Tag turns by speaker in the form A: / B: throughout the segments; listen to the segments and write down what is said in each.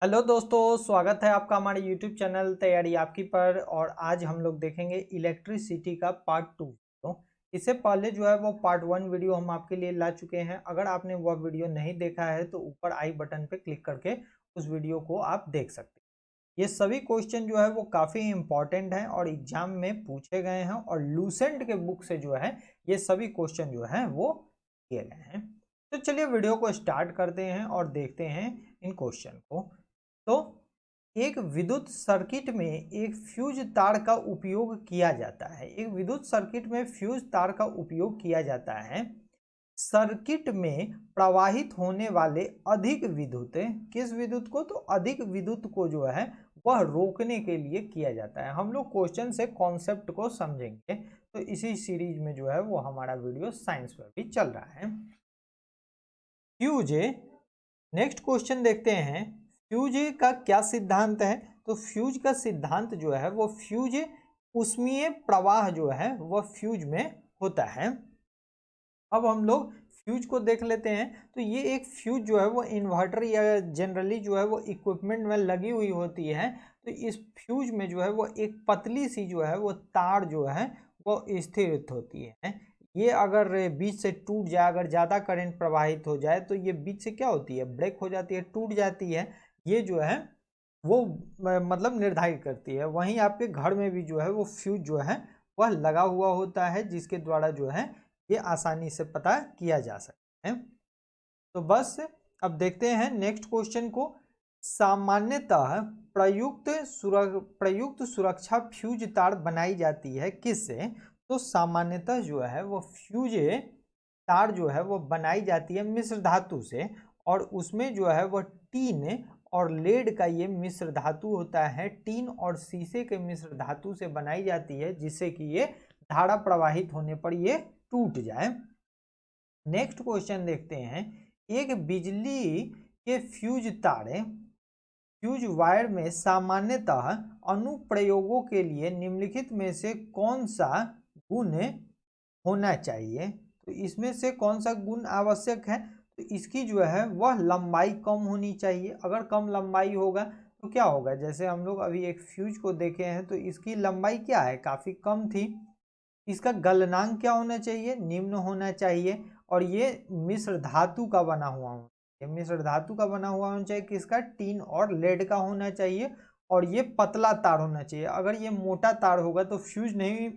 A: Hello दोस्तों, स्वागत है आपका हमारे यूट्यूब चैनल तैयारी आपकी पर। और आज हम लोग देखेंगे इलेक्ट्रिसिटी का पार्ट 2 वीडियो। इससे पहले जो है वो पार्ट 1 वीडियो हम आपके लिए ला चुके हैं। अगर आपने वह वीडियो नहीं देखा है तो ऊपर आई बटन पे क्लिक करके उस वीडियो को आप देख सकते हैं। ये सभी क्वेश्चन जो है वो काफ़ी इंपॉर्टेंट हैं और एग्जाम में पूछे गए हैं और लूसेंट के बुक से जो है ये सभी क्वेश्चन जो है वो किए गए हैं। तो चलिए वीडियो को स्टार्ट करते हैं और देखते हैं इन क्वेश्चन को। तो एक विद्युत सर्किट में एक फ्यूज तार का उपयोग किया जाता है। एक विद्युत सर्किट में फ्यूज तार का उपयोग किया जाता है सर्किट में प्रवाहित होने वाले अधिक विद्युत, किस विद्युत को, तो अधिक विद्युत को जो है वह रोकने के लिए किया जाता है। हम लोग क्वेश्चन से कॉन्सेप्ट को समझेंगे। तो इसी सीरीज में जो है वो हमारा वीडियो साइंस पर भी चल रहा है। फ्यूज, नेक्स्ट क्वेश्चन देखते हैं। फ्यूज का क्या सिद्धांत है? तो फ्यूज का सिद्धांत जो है वो फ्यूज ऊष्मीय प्रवाह जो है वह फ्यूज में होता है। अब हम लोग फ्यूज को देख लेते हैं। तो ये एक फ्यूज जो है वो इन्वर्टर या जनरली जो है वो इक्विपमेंट में लगी हुई होती है। तो इस फ्यूज में जो है वो एक पतली सी जो है वो तार जो है वो स्थिर होती है। ये अगर बीच से टूट जाए, अगर ज़्यादा करंट प्रवाहित हो जाए तो ये बीच से क्या होती है, ब्रेक हो जाती है, टूट जाती है। ये जो है वो मतलब निर्धारित करती है। वहीं आपके घर में भी जो है वो फ्यूज जो है वह लगा हुआ होता है, जिसके द्वारा जो है ये आसानी से पता किया जा सकता है। तो बस अब देखते हैं नेक्स्ट क्वेश्चन को। सामान्यतः प्रयुक्त सुरक्षा फ्यूज तार बनाई जाती है किससे? तो सामान्यतः जो है वो फ्यूज तार जो है वो बनाई जाती है मिश्र धातु से। और उसमें जो है वो टीन और लेड का ये मिश्र धातु होता है। टीन और शीशे के मिश्र धातु से बनाई जाती है, जिससे कि ये धारा प्रवाहित होने पर ये टूट जाए। नेक्स्ट क्वेश्चन देखते हैं। एक बिजली के फ्यूज तारे, फ्यूज वायर में सामान्यतः अनुप्रयोगों के लिए निम्नलिखित में से कौन सा गुण होना चाहिए? तो इसमें से कौन सा गुण आवश्यक है? तो इसकी जो है वह लंबाई कम होनी चाहिए। अगर कम लंबाई होगा तो क्या होगा, जैसे हम लोग अभी एक फ्यूज को देखे हैं तो इसकी लंबाई क्या है, काफ़ी कम थी। इसका गलनांक क्या होना चाहिए, निम्न होना चाहिए। और ये मिश्र धातु का बना हुआ होना चाहिए। मिश्र धातु का बना हुआ होना चाहिए, किसका, टीन और लेड का होना चाहिए। और ये पतला तार होना चाहिए। अगर ये मोटा तार होगा तो फ्यूज नहीं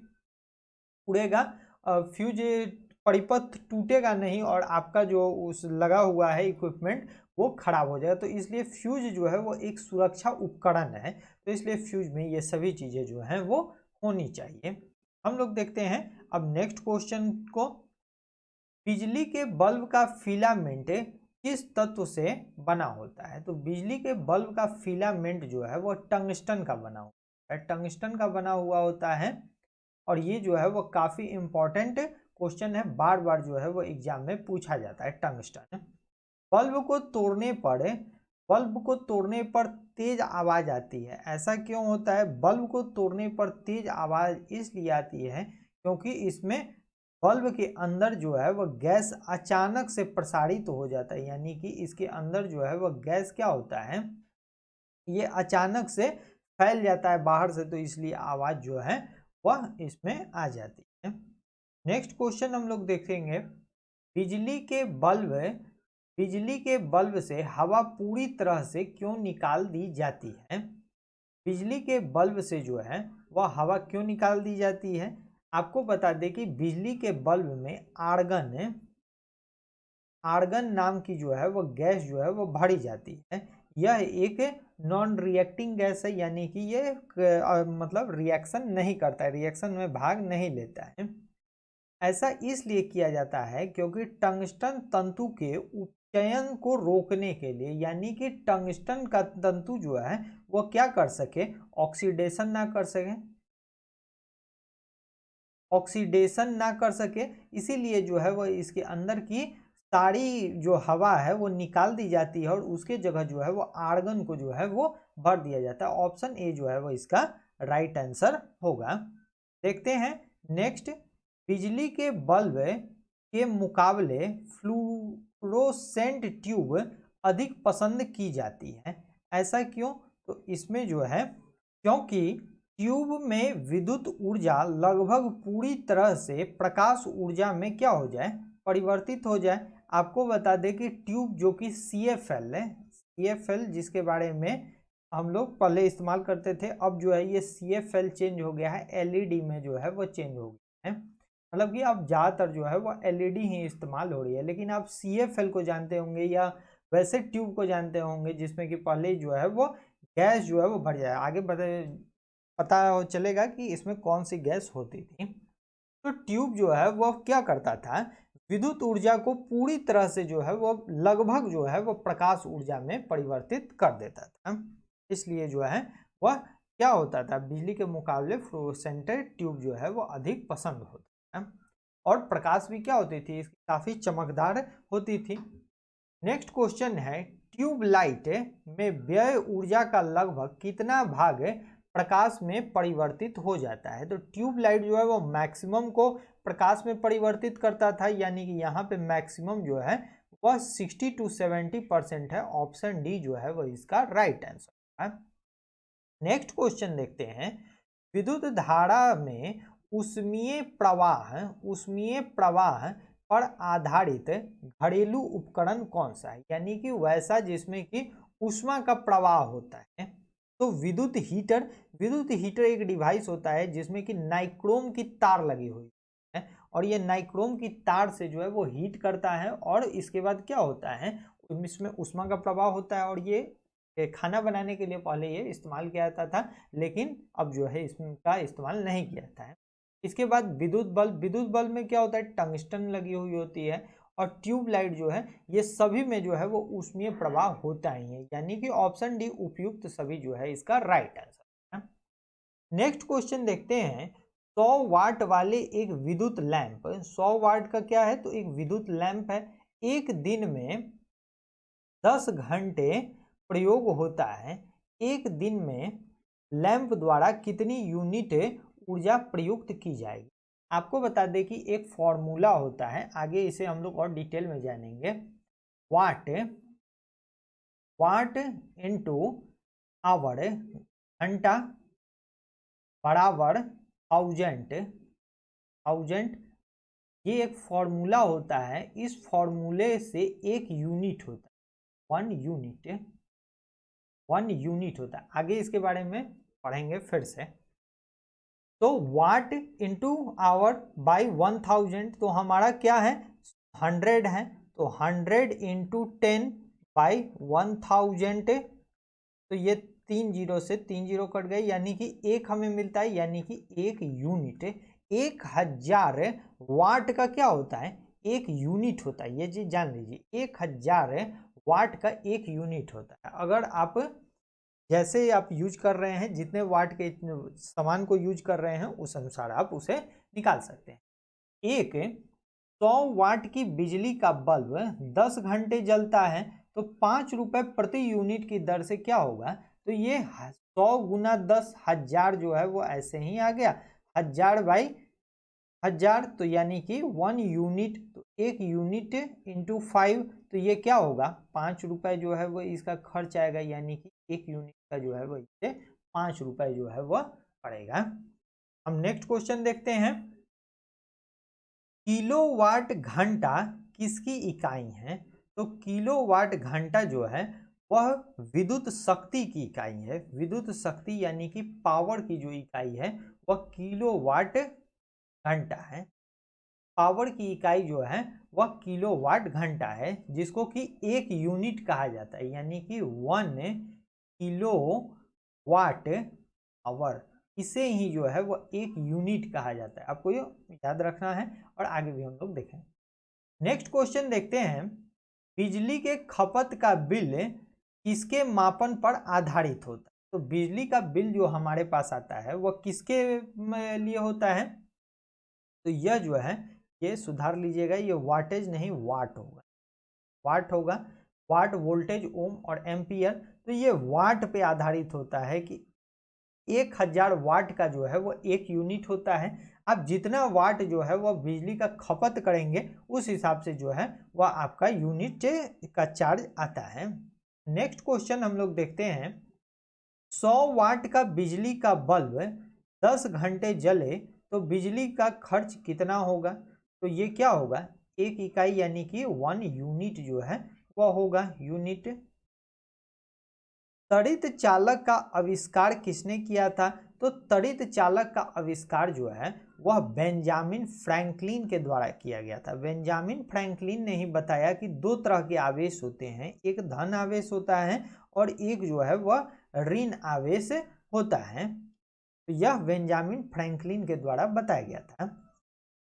A: उड़ेगा, फ्यूज परिपथ टूटेगा नहीं और आपका जो उस लगा हुआ है इक्विपमेंट वो खराब हो जाएगा। तो इसलिए फ्यूज जो है वो एक सुरक्षा उपकरण है। तो इसलिए फ्यूज में ये सभी चीज़ें जो हैं वो होनी चाहिए। हम लोग देखते हैं अब नेक्स्ट क्वेश्चन को। बिजली के बल्ब का फिलामेंट किस तत्व से बना होता है? तो बिजली के बल्ब का फिलामेंट जो है वो टंगस्टन का बना होता है। टंगस्टन का बना हुआ होता है। और ये जो है वो काफ़ी इंपॉर्टेंट क्वेश्चन है, बार बार जो है वो एग्जाम में पूछा जाता है। टंगस्टन बल्ब को तोड़ने पर बल्ब को तोड़ने पर तेज आवाज आती है, ऐसा क्यों होता है? बल्ब को तोड़ने पर तेज आवाज इसलिए आती है क्योंकि इसमें बल्ब के अंदर जो है वह गैस अचानक से प्रसारित हो जाता है। यानी कि इसके अंदर जो है वह गैस क्या होता है, ये अचानक से फैल जाता है बाहर से, तो इसलिए आवाज जो है वह इसमें आ जाती है। नेक्स्ट क्वेश्चन हम लोग देखेंगे। बिजली के बल्ब बिजली के बल्ब से हवा पूरी तरह से क्यों निकाल दी जाती है? बिजली के बल्ब से जो है वह हवा क्यों निकाल दी जाती है? आपको बता दें कि बिजली के बल्ब में आर्गन आर्गन नाम की जो है वो गैस जो है वो भरी जाती है। यह एक नॉन रिएक्टिंग गैस है, यानी कि ये मतलब रिएक्शन नहीं करता है, रिएक्शन में भाग नहीं लेता है। ऐसा इसलिए किया जाता है क्योंकि टंगस्टन तंतु के उपचयन को रोकने के लिए, यानी कि टंगस्टन का तंतु जो है वो क्या कर सके, ऑक्सीडेशन ना कर सके, ऑक्सीडेशन ना कर सके। इसीलिए जो है वो इसके अंदर की सारी जो हवा है वो निकाल दी जाती है और उसके जगह जो है वो आर्गन को जो है वो भर दिया जाता है। ऑप्शन ए जो है वो इसका राइट आंसर होगा। देखते हैं नेक्स्ट। बिजली के बल्ब के मुकाबले फ्लूरोसेंट ट्यूब अधिक पसंद की जाती है, ऐसा क्यों? तो इसमें जो है क्योंकि ट्यूब में विद्युत ऊर्जा लगभग पूरी तरह से प्रकाश ऊर्जा में क्या हो जाए, परिवर्तित हो जाए। आपको बता दें कि ट्यूब जो कि CFL है, CFL जिसके बारे में हम लोग पहले इस्तेमाल करते थे, अब जो है ये CFL चेंज हो गया है, LED में जो है वो चेंज हो गया है। मतलब कि अब ज़्यादातर जो है वो LED ही इस्तेमाल हो रही है। लेकिन आप CFL को जानते होंगे या वैसे ट्यूब को जानते होंगे जिसमें कि पहले जो है वो गैस जो है वो भर जाए। आगे पता चलेगा कि इसमें कौन सी गैस होती थी। तो ट्यूब जो है वो क्या करता था, विद्युत ऊर्जा को पूरी तरह से जो है वो लगभग जो है वो प्रकाश ऊर्जा में परिवर्तित कर देता था। इसलिए जो है वह क्या होता था, बिजली के मुकाबले फ्लोरोसेंट ट्यूब जो है वो अधिक पसंद होता है। और प्रकाश भी क्या होती थी, इसकी काफी चमकदार होती थी। नेक्स्ट क्वेश्चन है, ट्यूबलाइट में व्यय ऊर्जा का लगभग कितना भाग प्रकाश में परिवर्तित हो जाता है? तो ट्यूबलाइट जो है वो मैक्सिमम को प्रकाश में परिवर्तित करता था, यानी कि यहाँ पे मैक्सिमम जो है वह 60 to 70% है। ऑप्शन डी जो है वो इसका राइट आंसर है। नेक्स्ट क्वेश्चन देखते हैं, विद्युत धारा में उष्मीय प्रवाह पर आधारित घरेलू उपकरण कौन सा है? यानी कि वैसा जिसमें कि ऊष्मा का प्रवाह होता है। तो विद्युत हीटर एक डिवाइस होता है जिसमें कि नाइक्रोम की तार लगी हुई है, और ये नाइक्रोम की तार से जो है वो हीट करता है, और इसके बाद क्या होता है, इसमें ऊष्मा का प्रवाह होता है। और ये खाना बनाने के लिए पहले ये इस्तेमाल किया जाता था, लेकिन अब जो है इसका इस्तेमाल नहीं किया जाता है। इसके बाद विद्युत बल्ब में क्या होता है, टंगस्टन लगी हुई होती है। और ट्यूबलाइट जो है ये सभी में जो है वो ऊष्मीय प्रवाह होता ही है, यानी कि ऑप्शन डी उपयुक्त सभी जो है इसका राइट आंसर है। नेक्स्ट क्वेश्चन देखते हैं, 100 वाट वाले एक विद्युत लैंप, 100 वाट का क्या है, तो एक विद्युत लैंप है, एक दिन में 10 घंटे प्रयोग होता है। एक दिन में लैंप द्वारा कितनी यूनिट ऊर्जा प्रयुक्त की जाएगी? आपको बता दें कि एक फॉर्मूला होता है, आगे इसे हम लोग और डिटेल में जानेंगे। वाट इंटू आवर, घंटा बराबर थाउजेंड। ये एक फॉर्मूला होता है, इस फॉर्मूले से एक यूनिट होता है, 1 यूनिट होता है। आगे इसके बारे में पढ़ेंगे फिर से। तो वाट इंटू आवर बाई 1000, तो हमारा क्या है, 100 है, तो 100 इंटू 10 बाई 1000, तो ये 3 जीरो से 3 जीरो कट गए, यानी कि एक हमें मिलता है, यानी कि एक यूनिट। 1000 वाट का क्या होता है, एक यूनिट होता है, ये चीज जान लीजिए, 1000 वाट का एक यूनिट होता है। अगर आप जैसे आप यूज कर रहे हैं, जितने वाट के सामान को यूज कर रहे हैं, उस अनुसार आप उसे निकाल सकते हैं। एक 100 वाट की बिजली का बल्ब 10 घंटे जलता है, तो 5 रुपए प्रति यूनिट की दर से क्या होगा, तो ये 100 गुना 10 1000 जो है वो ऐसे ही आ गया, 1000 बाई 1000, तो यानी कि 1 यूनिट, तो 1 यूनिट इंटू 5, तो ये क्या होगा, 5 रुपए जो है वो इसका खर्च आएगा, यानी कि 1 यूनिट का जो है वो इससे 5 रुपए जो है वह पड़ेगा। हम नेक्स्ट क्वेश्चन देखते हैं, किलोवाट घंटा किसकी इकाई है? तो किलोवाट घंटा जो है वह विद्युत शक्ति की इकाई है। विद्युत शक्ति यानी कि पावर की जो इकाई है वह किलोवाट घंटा है। पावर की इकाई जो है वह किलोवाट घंटा है, जिसको कि एक यूनिट कहा जाता है, यानी कि 1 किलोवाट आवर, इसे ही जो है वो एक यूनिट कहा जाता है। आपको ये याद रखना है, और आगे भी हम लोग देखें। नेक्स्ट क्वेश्चन देखते हैं, बिजली के खपत का बिल किसके मापन पर आधारित होता है? तो बिजली का बिल जो हमारे पास आता है वह किसके लिए होता है? तो यह जो है, ये सुधार लीजिएगा, ये वाटेज नहीं वाट होगा, वाट वोल्टेज, ओम और एम्पियर। तो ये वाट पे आधारित होता है कि 1000 वाट का जो है वो एक यूनिट होता है। आप जितना वाट जो है वह बिजली का खपत करेंगे, उस हिसाब से जो है वह आपका यूनिट का चार्ज आता है। नेक्स्ट क्वेश्चन हम लोग देखते हैं 100 वाट का बिजली का बल्ब 10 घंटे जले तो बिजली का खर्च कितना होगा। तो ये क्या होगा, एक इकाई यानी कि 1 यूनिट जो है वह होगा यूनिट। तड़ित चालक का आविष्कार किसने किया था। तो तड़ित चालक का आविष्कार जो है वह बेंजामिन फ्रैंकलिन के द्वारा किया गया था। बेंजामिन फ्रैंकलिन ने ही बताया कि दो तरह के आवेश होते हैं, एक धन आवेश होता है और एक जो है वह ऋण आवेश होता है। तो यह बेंजामिन फ्रैंकलिन के द्वारा बताया गया था।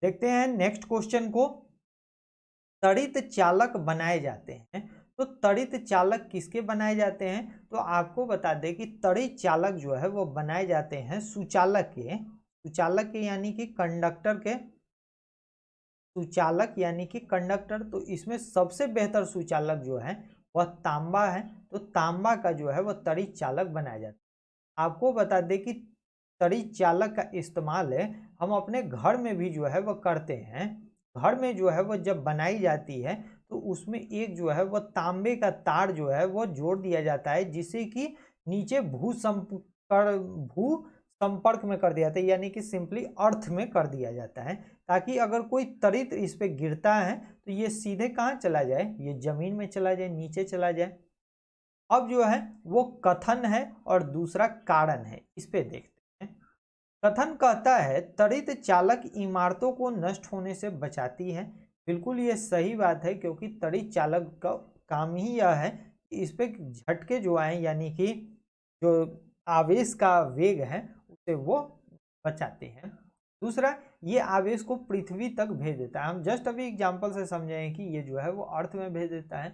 A: देखते हैं नेक्स्ट क्वेश्चन को। तड़ित चालक बनाए जाते हैं, तो तड़ित चालक किसके बनाए जाते हैं। तो आपको बता दें कि तड़ित चालक जो है वो बनाए जाते हैं सुचालक के। सुचालक के यानी कि कंडक्टर के, सुचालक यानी कि कंडक्टर। तो इसमें सबसे बेहतर सुचालक जो है वह तांबा है। तो तांबा का जो है वह तड़ित चालक बनाया जाता है। आपको बता दें कि तड़ित चालक का इस्तेमाल है हम अपने घर में भी जो है वह करते हैं। घर में जो है वह जब बनाई जाती है तो उसमें एक जो है वह तांबे का तार जो है वह जोड़ दिया जाता है, जिससे कि नीचे भू संपर्क में कर दिया जाता है, यानी कि सिंपली अर्थ में कर दिया जाता है, ताकि अगर कोई तड़ित इस पे गिरता है तो ये सीधे कहाँ चला जाए, ये जमीन में चला जाए, नीचे चला जाए। अब जो है वो कथन है और दूसरा कारण है, इस पे देखते हैं। कथन कहता है तड़ित चालक इमारतों को नष्ट होने से बचाती है। बिल्कुल ये सही बात है, क्योंकि तड़ित चालक का काम ही यह है कि इस पे झटके जो आए, यानी कि जो आवेश का वेग है उसे वो बचाते हैं। दूसरा, ये आवेश को पृथ्वी तक भेज देता है। हम जस्ट अभी एग्जांपल से समझाएं कि ये जो है वो अर्थ में भेज देता है।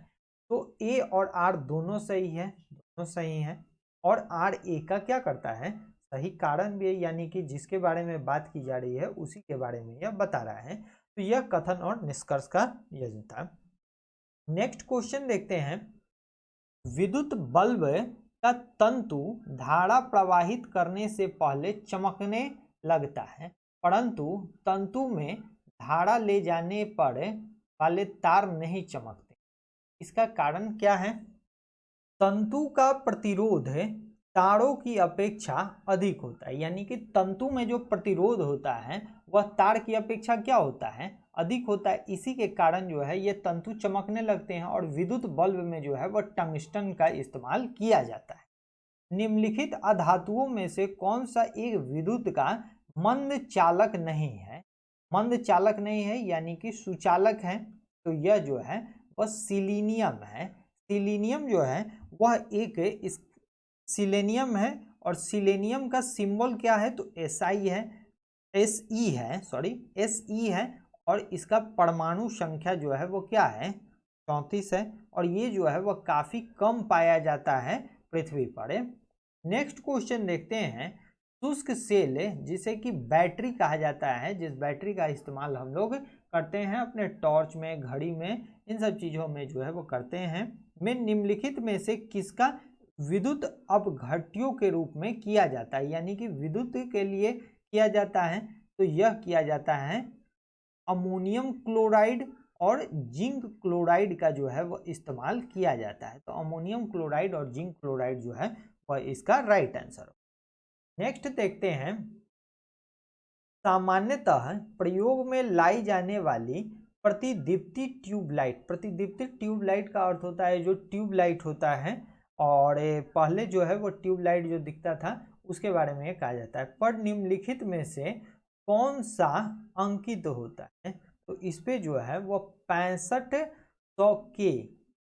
A: तो ए और आर दोनों सही है, दोनों सही है। और आर ए का क्या करता है, सही कारण भी है, यानी कि जिसके बारे में बात की जा रही है उसी के बारे में यह बता रहा है। तो यह कथन और निष्कर्ष का यह था। नेक्स्ट क्वेश्चन देखते हैं। विद्युत बल्ब का तंतु धारा प्रवाहित करने से पहले चमकने लगता है, परंतु तंतु में धारा ले जाने पर वाले तार नहीं चमकते। इसका कारण क्या है। तंतु का प्रतिरोध तारों की अपेक्षा अधिक होता है, यानी कि तंतु में जो प्रतिरोध होता है वह तार की अपेक्षा क्या होता है, अधिक होता है। इसी के कारण जो है ये तंतु चमकने लगते हैं। और विद्युत बल्ब में जो है वह टंगस्टन का इस्तेमाल किया जाता है। निम्नलिखित अधातुओं में से कौन सा एक विद्युत का मंद चालक नहीं है। मंद चालक नहीं है यानी कि सुचालक है। तो यह जो है वह सिलीनियम है। सिलीनियम जो है वह एक सिलेनियम है, और सिलेनियम का सिंबल क्या है, तो SI है, SE है, सॉरी SE है। और इसका परमाणु संख्या जो है वो क्या है, 34 है। और ये जो है वह काफ़ी कम पाया जाता है पृथ्वी पर। नेक्स्ट क्वेश्चन देखते हैं। शुष्क सेल जिसे कि बैटरी कहा जाता है, जिस बैटरी का इस्तेमाल हम लोग करते हैं अपने टॉर्च में, घड़ी में, इन सब चीज़ों में जो है वो करते हैं, में निम्नलिखित में से किसका विद्युत अपघट्यों के रूप में किया जाता है, यानी कि विद्युत के लिए किया जाता है। तो यह किया जाता है अमोनियम क्लोराइड और जिंक क्लोराइड का जो है वो इस्तेमाल किया जाता है। तो अमोनियम क्लोराइड और जिंक क्लोराइड जो है वह इसका राइट आंसर। नेक्स्ट देखते हैं। सामान्यतः प्रयोग में लाई जाने वाली प्रतिदीप्ति ट्यूबलाइट। प्रतिदीप्ति ट्यूबलाइट का अर्थ होता है जो ट्यूबलाइट होता है, और पहले जो है वो ट्यूबलाइट जो दिखता था उसके बारे में कहा जाता है। पर निम्नलिखित में से कौन सा अंकित होता है। तो इस पे जो है वो 6500 के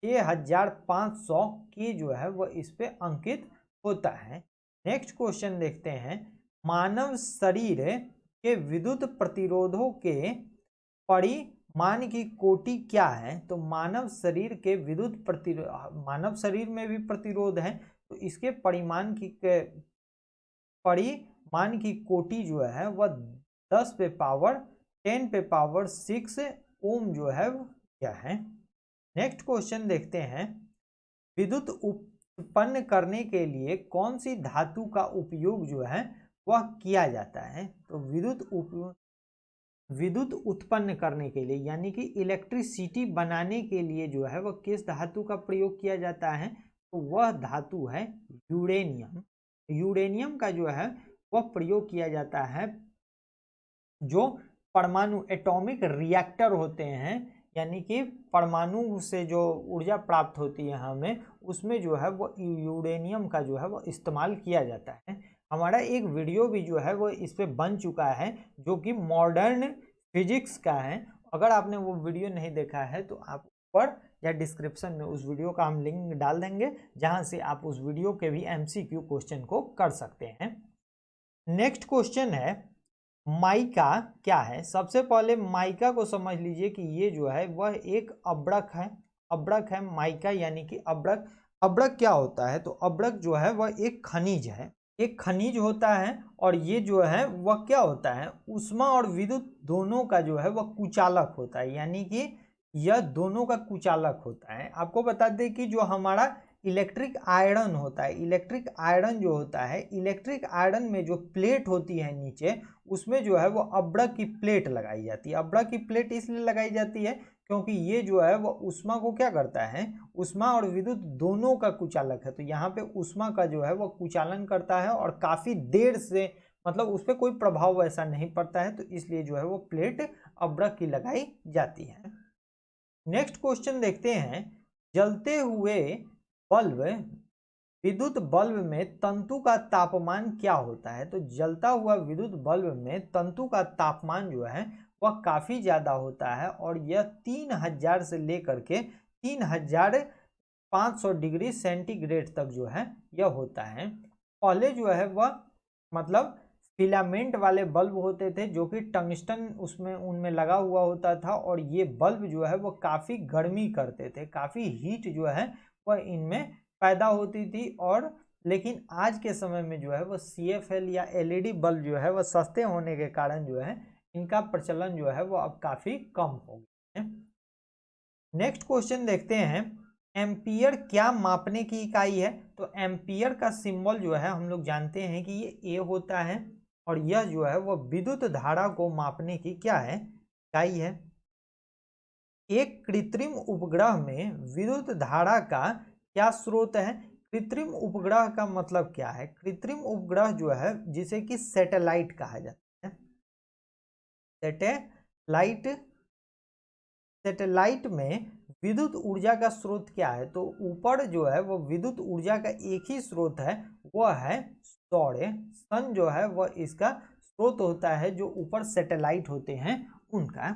A: 6500 के जो है वो इस पे अंकित होता है। नेक्स्ट क्वेश्चन देखते हैं। मानव शरीर के विद्युत प्रतिरोधों के परिमाण की कोटि क्या है। तो मानव शरीर के विद्युत मानव शरीर में भी प्रतिरोध है, तो इसके परिमाण की कोटि जो है वह 10 पे पावर 10 पे पावर 6 ओम जो है क्या है। नेक्स्ट क्वेश्चन देखते हैं। विद्युत उत्पन्न करने के लिए कौन सी धातु का उपयोग जो है वह किया जाता है। तो विद्युत उत्पन्न करने के लिए यानी कि इलेक्ट्रिसिटी बनाने के लिए जो है वह किस धातु का प्रयोग किया जाता है। तो वह धातु है यूरेनियम। यूरेनियम का जो है वह प्रयोग किया जाता है जो परमाणु एटॉमिक रिएक्टर होते हैं, यानी कि परमाणु से जो ऊर्जा प्राप्त होती है हमें, उसमें जो है वो यूरेनियम का जो है वो इस्तेमाल किया जाता है। हमारा एक वीडियो भी जो है वो इस पे बन चुका है जो कि मॉडर्न फिजिक्स का है। अगर आपने वो वीडियो नहीं देखा है तो आप ऊपर या डिस्क्रिप्शन में उस वीडियो का हम लिंक डाल देंगे, जहां से आप उस वीडियो के भी MCQ क्वेश्चन को कर सकते हैं। नेक्स्ट क्वेश्चन है माइका क्या है। सबसे पहले माइका को समझ लीजिए कि ये जो है वह एक अब्रक है। अब्रक है माइका, यानी कि अब्रक। अब्रक क्या होता है, तो अब्रक जो है वह एक खनिज है, एक खनिज होता है। और ये जो है वह क्या होता है, ऊष्मा और विद्युत दोनों का जो है वह कुचालक होता है, यानी कि यह दोनों का कुचालक होता है। आपको बता दें कि जो हमारा इलेक्ट्रिक आयरन होता है, इलेक्ट्रिक आयरन जो होता है, इलेक्ट्रिक आयरन में जो प्लेट होती है नीचे, उसमें जो है वो अब्रक की प्लेट लगाई जाती है। अब्रक की प्लेट इसलिए लगाई जाती है क्योंकि ये जो है वो ऊष्मा को क्या करता है, ऊष्मा और विद्युत दोनों का कुचालक है। तो यहाँ पे ऊष्मा का जो है वो कुचालन करता है और काफी देर से, मतलब उस पर कोई प्रभाव वैसा नहीं पड़ता है, तो इसलिए जो है वो प्लेट अब्रक की लगाई जाती है। नेक्स्ट क्वेश्चन देखते हैं, जलते हुए बल्ब, विद्युत बल्ब में तंतु का तापमान क्या होता है। तो जलता हुआ विद्युत बल्ब में तंतु का तापमान जो है वह काफी ज्यादा होता है, और यह 3000 से लेकर के 3500 डिग्री सेंटीग्रेड तक जो है यह होता है। पहले जो है वह मतलब फिलामेंट वाले बल्ब होते थे जो कि टंगस्टन उसमें उनमें लगा हुआ होता था, और ये बल्ब जो है वो काफ़ी गर्मी करते थे, काफ़ी हीट जो है वह इनमें पैदा होती थी। और लेकिन आज के समय में जो है वो CFL या LED बल्ब जो है वह सस्ते होने के कारण जो है इनका प्रचलन जो है वो अब काफ़ी कम हो गया है। नेक्स्ट क्वेश्चन देखते हैं, एम्पियर क्या मापने की इकाई है। तो एम्पियर का सिंबल जो है हम लोग जानते हैं कि ये A होता है, और यह जो है वो विद्युत धारा को मापने की क्या है, इकाई है। एक कृत्रिम उपग्रह में विद्युत धारा का क्या स्रोत है। कृत्रिम उपग्रह का मतलब क्या है, कृत्रिम उपग्रह जो है जिसे कि सैटेलाइट कहा जाता है। सैटेलाइट, सैटेलाइट में विद्युत ऊर्जा का स्रोत क्या है, तो ऊपर जो है वो विद्युत ऊर्जा का एक ही स्रोत है, वह है सौर। सन जो है वह इसका स्रोत होता है, जो ऊपर सैटेलाइट होते हैं उनका।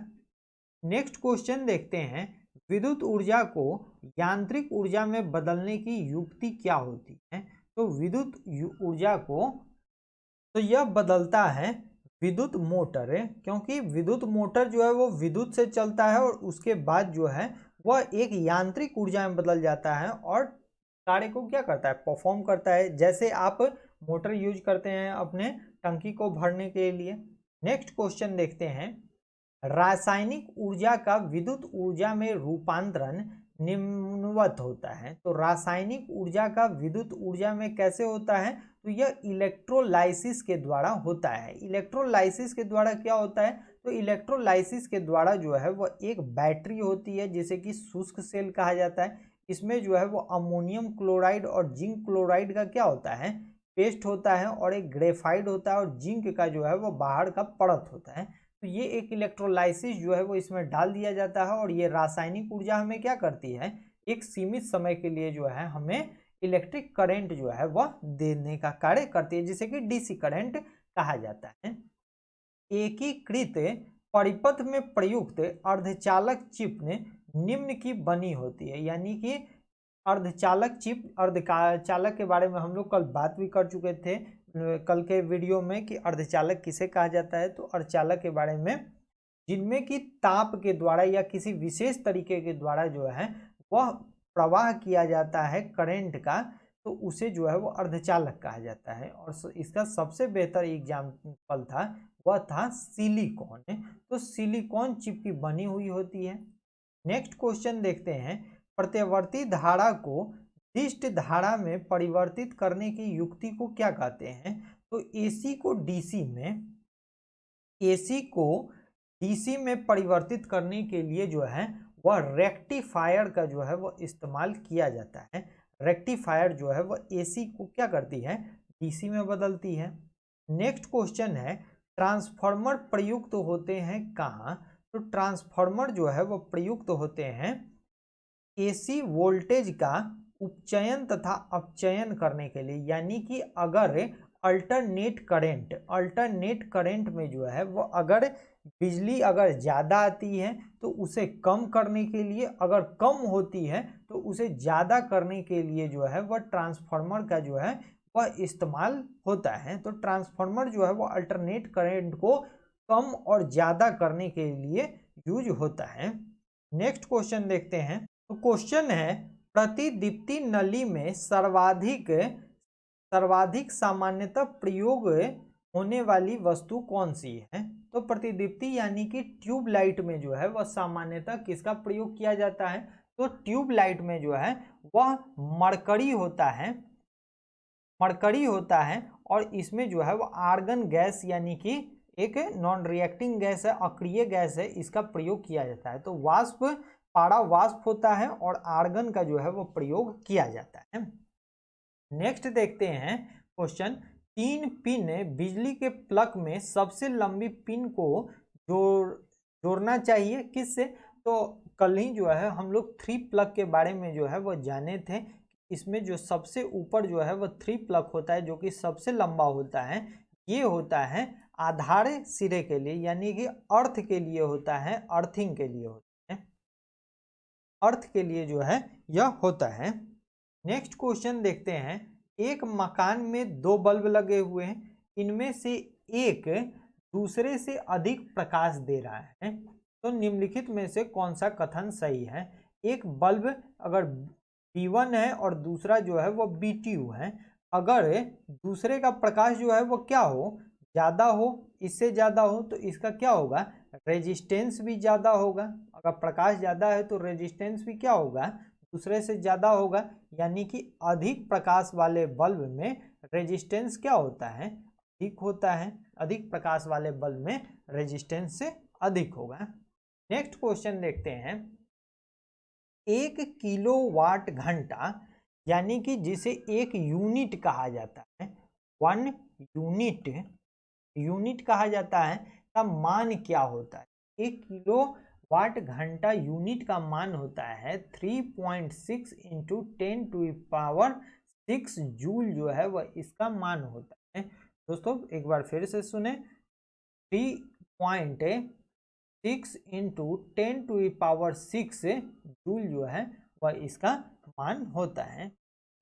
A: नेक्स्ट क्वेश्चन देखते हैं, विद्युत ऊर्जा को यांत्रिक ऊर्जा में बदलने की युक्ति क्या होती है। तो विद्युत ऊर्जा को तो यह बदलता है विद्युत मोटर है, क्योंकि विद्युत मोटर जो है वो विद्युत से चलता है और उसके बाद जो है वह एक यांत्रिक ऊर्जा में बदल जाता है और कार्य को क्या करता है, परफॉर्म करता है। जैसे आप मोटर यूज करते हैं अपने टंकी को भरने के लिए। नेक्स्ट क्वेश्चन देखते हैं, रासायनिक ऊर्जा का विद्युत ऊर्जा में रूपांतरण निम्नवत होता है। तो रासायनिक ऊर्जा का विद्युत ऊर्जा में कैसे होता है, तो यह इलेक्ट्रोलाइसिस के द्वारा होता है। इलेक्ट्रोलाइसिस के द्वारा क्या होता है, तो इलेक्ट्रोलाइसिस के द्वारा जो है वह एक बैटरी होती है जिसे कि शुष्क सेल कहा जाता है। इसमें जो है वो अमोनियम क्लोराइड और जिंक क्लोराइड का क्या होता है, पेस्ट होता है, और एक ग्रेफाइड होता है, और जिंक का जो है वो बाहर का परत होता है। तो ये एक इलेक्ट्रोलाइसिस जो है वो इसमें डाल दिया जाता है, और ये रासायनिक ऊर्जा हमें क्या करती है, एक सीमित समय के लिए जो है हमें इलेक्ट्रिक करंट जो है वह देने का कार्य करती है, जिसे कि DC करंट कहा जाता है। एकीकृत परिपथ में प्रयुक्त अर्धचालक चिप निम्न की बनी होती है, यानी कि अर्धचालक चिप, अर्धचालक के बारे में हम लोग कल बात भी कर चुके थे कल के वीडियो में कि अर्धचालक किसे कहा जाता है। तो अर्धचालक के बारे में जिनमें कि ताप के द्वारा या किसी विशेष तरीके के द्वारा जो है वह प्रवाह किया जाता है करंट का, तो उसे जो है वो अर्धचालक कहा जाता है। और इसका सबसे बेहतर एग्जाम्पल था वह था सिलिकॉन। तो सिलिकॉन चिप की बनी हुई होती है। नेक्स्ट क्वेश्चन देखते हैं, प्रत्यावर्ती धारा को दिष्ट धारा में परिवर्तित करने की युक्ति को क्या कहते हैं। तो AC को DC में परिवर्तित करने के लिए जो है वह रेक्टिफायर का जो है वो इस्तेमाल किया जाता है। रेक्टिफायर जो है वह एसी को क्या करती है, डीसी में बदलती है। नेक्स्ट क्वेश्चन है ट्रांसफार्मर प्रयुक्त होते हैं कहाँ? तो ट्रांसफार्मर जो है वह प्रयुक्त होते हैं एसी वोल्टेज का उपचयन तथा अपचयन करने के लिए, यानी कि अगर अल्टरनेट करंट में जो है वो अगर बिजली अगर ज़्यादा आती है तो उसे कम करने के लिए, अगर कम होती है तो उसे ज़्यादा करने के लिए जो है वह ट्रांसफार्मर का जो है वह इस्तेमाल होता है। तो ट्रांसफार्मर जो है वो अल्टरनेट करंट को कम और ज़्यादा करने के लिए यूज होता है। नेक्स्ट क्वेश्चन देखते हैं। तो क्वेश्चन है प्रतिदीप्ति नली में सर्वाधिक सामान्यतः प्रयोग होने वाली वस्तु कौन सी है? तो प्रतिदीप्ति यानी कि ट्यूबलाइट में जो है वह सामान्यतः किसका प्रयोग किया जाता है? तो ट्यूबलाइट में जो है वह मरकरी होता है और इसमें जो है वह आर्गन गैस यानी कि एक नॉन रिएक्टिंग गैस है, अक्रिय गैस है, इसका प्रयोग किया जाता है। तो वाष्प पारा वाष्प होता है और आर्गन का जो है वो प्रयोग किया जाता है। नेक्स्ट देखते हैं क्वेश्चन 3 पिन बिजली के प्लग में सबसे लंबी पिन को जोड़ना चाहिए किससे? तो कल ही जो है हम लोग 3 प्लग के बारे में जो है वो जाने थे। इसमें जो सबसे ऊपर जो है वो 3 प्लग होता है जो कि सबसे लंबा होता है, ये होता है आधार सिरे के लिए यानी कि अर्थ के लिए होता है, अर्थिंग के लिए होता है, अर्थ के लिए जो है यह होता है। नेक्स्ट क्वेश्चन देखते हैं एक मकान में 2 बल्ब लगे हुए हैं, इनमें से एक दूसरे से अधिक प्रकाश दे रहा है, तो निम्नलिखित में से कौन सा कथन सही है? एक बल्ब अगर B1 है और दूसरा जो है वो B2 है, अगर दूसरे का प्रकाश जो है वो क्या हो, ज़्यादा हो, इससे ज़्यादा हो, तो इसका क्या होगा, रेजिस्टेंस भी ज़्यादा होगा। अगर प्रकाश ज़्यादा है तो रेजिस्टेंस भी क्या होगा, दूसरे से ज़्यादा होगा, यानी कि अधिक प्रकाश वाले बल्ब में रेजिस्टेंस क्या होता है, अधिक होता है। अधिक प्रकाश वाले बल्ब में रेजिस्टेंस से अधिक होगा। नेक्स्ट क्वेश्चन देखते हैं 1 किलोवाट घंटा यानी कि जिसे 1 यूनिट कहा जाता है, 1 यूनिट कहा जाता है, का मान क्या होता है? 1 किलोवाट घंटा यूनिट का मान होता है 3.6 इंटू 10⁻⁶ जूल जो है वह इसका मान होता है। दोस्तों एक बार फिर से सुने, 3.6 इंटू 10⁻⁶ जूल जो है वह इसका मान होता है।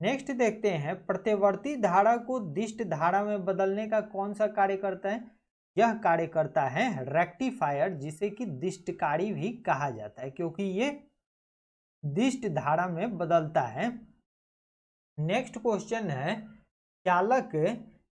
A: नेक्स्ट देखते हैं प्रत्यवर्ती धारा को दिष्ट धारा में बदलने का कौन सा कार्य करता है? यह कार्य करता है रेक्टिफायर, जिसे कि दिष्टकारी भी कहा जाता है क्योंकि ये दिष्ट धारा में बदलता है। नेक्स्ट क्वेश्चन है चालक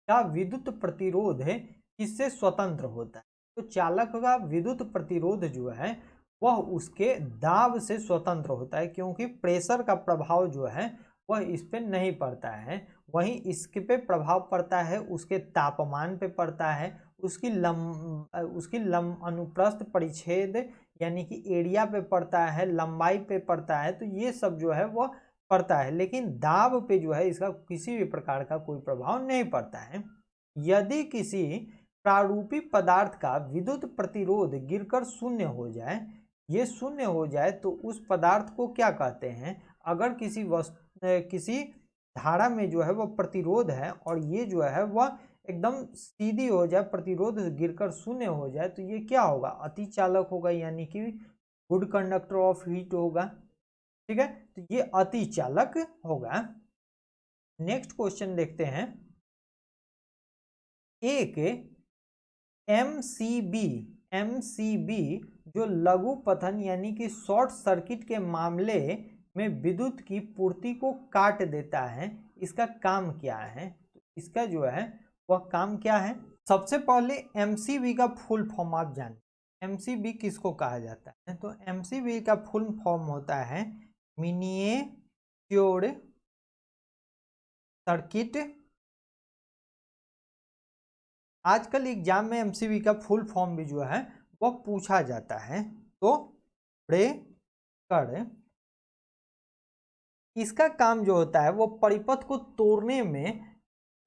A: का विद्युत प्रतिरोध किससे स्वतंत्र होता है? तो चालक का विद्युत प्रतिरोध जो है वह उसके दाब से स्वतंत्र होता है क्योंकि प्रेशर का प्रभाव जो है वह इस पे नहीं पड़ता है, वहीं इसके पे प्रभाव पड़ता है उसके तापमान पे पड़ता है, उसकी अनुप्रस्थ परिच्छेद यानी कि एरिया पे पड़ता है, लंबाई पे पड़ता है, तो ये सब जो है वह पड़ता है, लेकिन दाब पे जो है इसका किसी भी प्रकार का कोई प्रभाव नहीं पड़ता है। यदि किसी प्रारूपी पदार्थ का विद्युत प्रतिरोध गिरकर शून्य हो जाए, ये शून्य हो जाए तो उस पदार्थ को क्या कहते हैं? अगर किसी धारा में जो है वह प्रतिरोध है और ये जो है वह एकदम सीधी हो जाए, प्रतिरोध गिरकर शून्य हो जाए, तो ये क्या होगा, अतिचालक होगा, यानी कि गुड कंडक्टर ऑफ हीट होगा। ठीक है, तो ये अतिचालक होगा। नेक्स्ट क्वेश्चन देखते हैं एक एमसीबी जो लघु पतन यानी कि शॉर्ट सर्किट के मामले में विद्युत की पूर्ति को काट देता है, इसका काम क्या है? तो इसका जो है वह काम क्या है? सबसे पहले एमसीबी का फुल फॉर्म आप जानें, एमसीबी किसको कहा जाता है? तो एमसीबी का फुल फॉर्म होता है मिनिएचर्ड सर्किट। आजकल एग्जाम में एमसीबी का फुल फॉर्म भी जो है वह पूछा जाता है, तो ब्रेकर इसका काम जो होता है वो परिपथ को तोड़ने में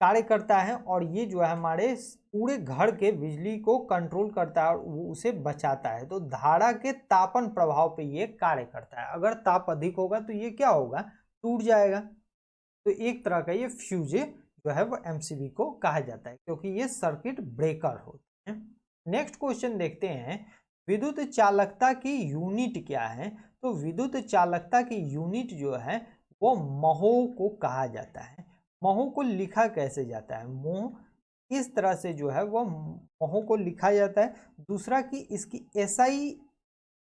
A: कार्य करता है और ये जो है हमारे पूरे घर के बिजली को कंट्रोल करता है और वो उसे बचाता है। तो धारा के तापन प्रभाव पे ये कार्य करता है। अगर ताप अधिक होगा तो ये क्या होगा, टूट जाएगा। तो एक तरह का ये फ्यूज जो है वो एमसीबी को कहा जाता है क्योंकि ये सर्किट ब्रेकर होते हैं। नेक्स्ट क्वेश्चन देखते हैं, विद्युत चालकता की यूनिट क्या है। तो विद्युत चालकता की यूनिट जो है वो महो को कहा जाता है। महो को लिखा कैसे जाता है, मोह इस तरह से जो है वो महो को लिखा जाता है। दूसरा कि इसकी एसआई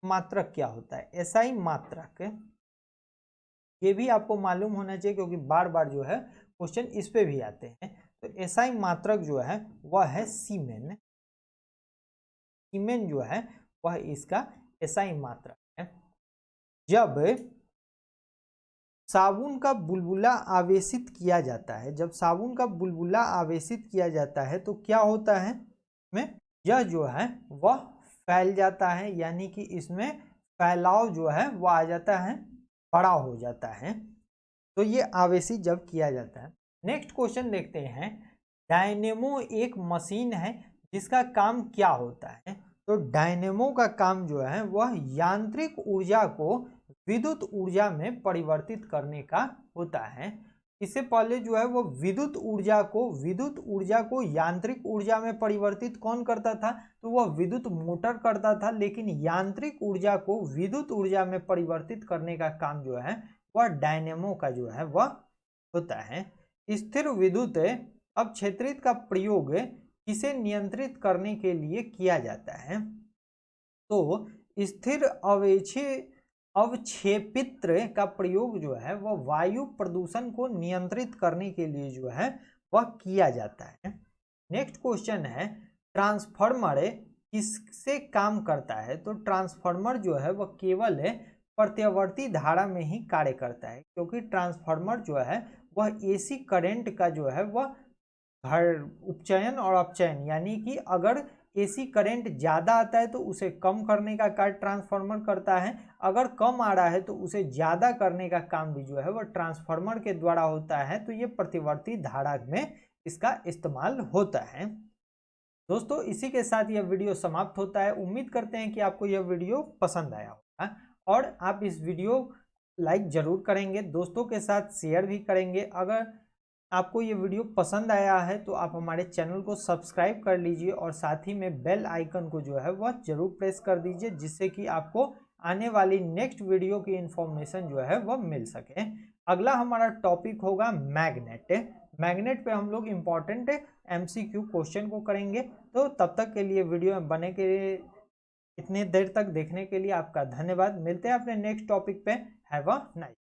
A: मात्रक क्या होता है, एसआई मात्रक ये भी आपको मालूम होना चाहिए क्योंकि बार बार जो है क्वेश्चन इस पे भी आते हैं। तो एसआई मात्रक जो है वह है सीमेन। सीमेन जो है वह इसका एसआई मात्रक है। जब साबुन का बुलबुला आवेशित किया जाता है, जब साबुन का बुलबुला आवेशित किया जाता है तो क्या होता है में यह जो है वह फैल जाता है, यानी कि इसमें फैलाव जो है वह आ जाता है, बड़ा हो जाता है। तो ये आवेशित जब किया जाता है। नेक्स्ट क्वेश्चन देखते हैं, डायनेमो एक मशीन है जिसका काम क्या होता है। तो डायनेमो का काम जो है वह यांत्रिक ऊर्जा को विद्युत ऊर्जा में परिवर्तित करने का होता है। इससे पहले जो है वो विद्युत ऊर्जा को यांत्रिक ऊर्जा में परिवर्तित कौन करता था, तो वह विद्युत मोटर करता था। लेकिन यांत्रिक ऊर्जा को विद्युत ऊर्जा में परिवर्तित करने का काम जो है वह डायनेमो का जो है वह होता है। स्थिर विद्युत अवक्षेत्रित का प्रयोग किसे नियंत्रित करने के लिए किया जाता है। तो स्थिर अवक्षेपित्र का प्रयोग जो है वह वायु प्रदूषण को नियंत्रित करने के लिए जो है वह किया जाता है। नेक्स्ट क्वेश्चन है, ट्रांसफार्मर किससे काम करता है। तो ट्रांसफार्मर जो है वह केवल प्रत्यावर्ती धारा में ही कार्य करता है क्योंकि ट्रांसफार्मर जो है वह एसी करंट का जो है वह उपचयन और अपचयन, यानी कि अगर एसी करंट ज़्यादा आता है तो उसे कम करने का कार्य ट्रांसफार्मर करता है, अगर कम आ रहा है तो उसे ज़्यादा करने का काम भी जो है वह ट्रांसफार्मर के द्वारा होता है। तो ये प्रतिवर्ती धारा में इसका इस्तेमाल होता है। दोस्तों इसी के साथ यह वीडियो समाप्त होता है। उम्मीद करते हैं कि आपको यह वीडियो पसंद आया होगा और आप इस वीडियो लाइक ज़रूर करेंगे, दोस्तों के साथ शेयर भी करेंगे। अगर आपको ये वीडियो पसंद आया है तो आप हमारे चैनल को सब्सक्राइब कर लीजिए और साथ ही में बेल आइकन को जो है वह जरूर प्रेस कर दीजिए जिससे कि आपको आने वाली नेक्स्ट वीडियो की इंफॉर्मेशन जो है वह मिल सके। अगला हमारा टॉपिक होगा मैग्नेट। मैग्नेट पे हम लोग इम्पॉर्टेंट एमसीक्यू क्वेश्चन को करेंगे। तो तब तक के लिए वीडियो में बने के इतने देर तक देखने के लिए आपका धन्यवाद। मिलते हैं अपने नेक्स्ट टॉपिक पे। Have a nice